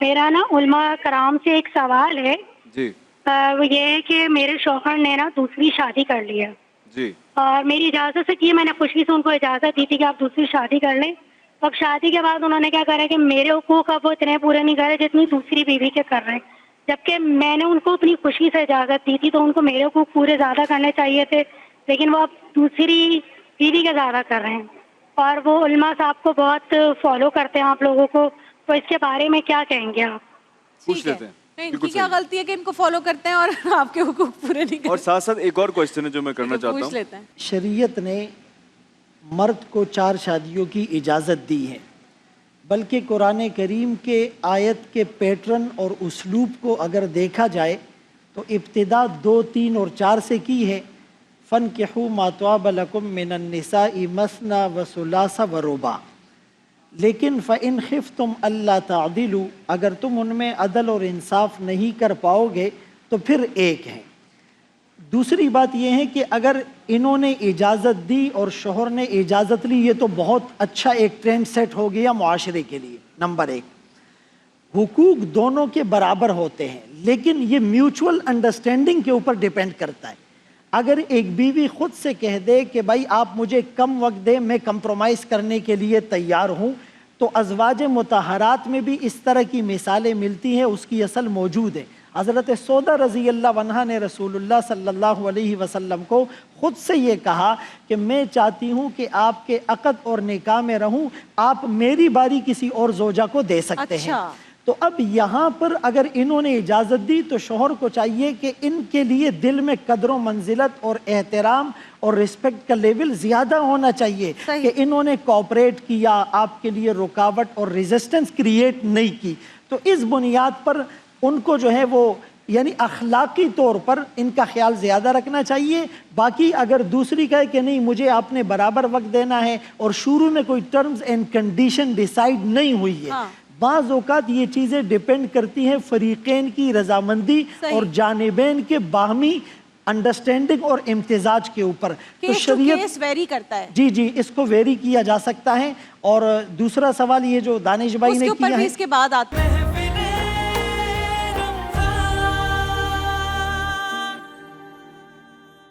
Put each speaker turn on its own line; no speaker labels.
میرا نا علماء کرام سے ایک سوال ہے.
جی
وہ یہ ہے کہ میرے شوہر نے نا دوسری شادی کر لی ہے
جی
اور میری اجازت سے کی. میں نے خوشی سے ان کو اجازت دی تھی کہ آپ دوسری شادی کر لیں. اب شادی کے بعد انہوں نے کیا کرا کہ میرے حقوق اب وہ اتنے پورے نہیں کر رہے جتنی دوسری بیوی کے کر رہے ہیں، جبکہ میں نے ان کو اپنی خوشی سے اجازت دی تھی تو ان کو میرے حقوق پورے زیادہ کرنے چاہیے تھے، لیکن وہ اب دوسری بیوی کے زیادہ کر رہے ہیں. اور وہ علماء صاحب کو بہت فالو کرتے ہیں آپ لوگوں کو، تو اس کے بارے میں کیا کہیں گے آپ؟
پوچھ لیتے ہیں.
ان کی کیا غلطی ہے کہ ان کو فالو کرتے ہیں اور آپ کے حقوق پورے نہیں کرتے؟
اور ساتھ ساتھ ایک اور کوشچن ہے جو میں کرنا چاہتا
پوچھ لیتے
ہوں.
ہیں.
شریعت نے مرد کو 4 شادیوں کی اجازت دی ہے، بلکہ قرآن کریم کے آیت کے پیٹرن اور اسلوب کو اگر دیکھا جائے تو ابتدا 2، 3 اور 4 سے کی ہے. فَانْكِحُوا مَا طَابَ لَكُم مِّنَ النِّسَاءِ مَثْنَىٰ وَثُلَاثَ وَرُبَاعَ، لیکن فَإِنْ خِفْتُمْ أَلَّا تَعْدِلُوا، اگر تم ان میں عدل اور انصاف نہیں کر پاؤ گے تو پھر ایک ہے. دوسری بات یہ ہے کہ اگر انہوں نے اجازت دی اور شوہر نے اجازت لی، یہ تو بہت اچھا ایک ٹرینڈ سیٹ ہو گیا معاشرے کے لیے. نمبر 1، حقوق دونوں کے برابر ہوتے ہیں، لیکن یہ میوچول انڈرسٹینڈنگ کے اوپر ڈیپینڈ کرتا ہے. اگر ایک بیوی خود سے کہہ دے کہ بھائی آپ مجھے کم وقت دیں، میں کمپرومائز کرنے کے لیے تیار ہوں، تو ازواج مطہرات میں بھی اس طرح کی مثالیں ملتی ہیں، اس کی اصل موجود ہے. حضرت سودا رضی اللہ عنہا نے رسول اللہ صلی اللہ علیہ وسلم کو خود سے یہ کہا کہ میں چاہتی ہوں کہ آپ کے عقد اور نکاح میں رہوں، آپ میری باری کسی اور زوجہ کو دے سکتے ہیں. تو اب یہاں پر اگر انہوں نے اجازت دی تو شوہر کو چاہیے کہ ان کے لیے دل میں قدر و منزلت اور احترام اور رسپیکٹ کا لیول زیادہ ہونا چاہیے کہ انہوں نے کوآپریٹ کیا، آپ کے لیے رکاوٹ اور ریزسٹنس کریٹ نہیں کی. تو اس بنیاد پر ان کو جو ہے وہ یعنی اخلاقی طور پر ان کا خیال زیادہ رکھنا چاہیے. باقی اگر دوسری کہے کہ نہیں مجھے آپ نے برابر وقت دینا ہے اور شروع میں کوئی ٹرمز اینڈ کنڈیشن ڈیسائیڈ نہیں ہوئی ہے، بعض اوقات یہ چیزیں ڈیپینڈ کرتی ہیں فریقین کی رضامندی اور جانبین کے باہمی انڈرسٹینڈنگ اور امتزاج کے اوپر. تو شریعت
ویری کرتا ہے.
جی اس کو ویری کیا جا سکتا ہے. اور دوسرا سوال یہ جو دانش بھائی نے کیا ہے،
اس کے بعد آتے ہیں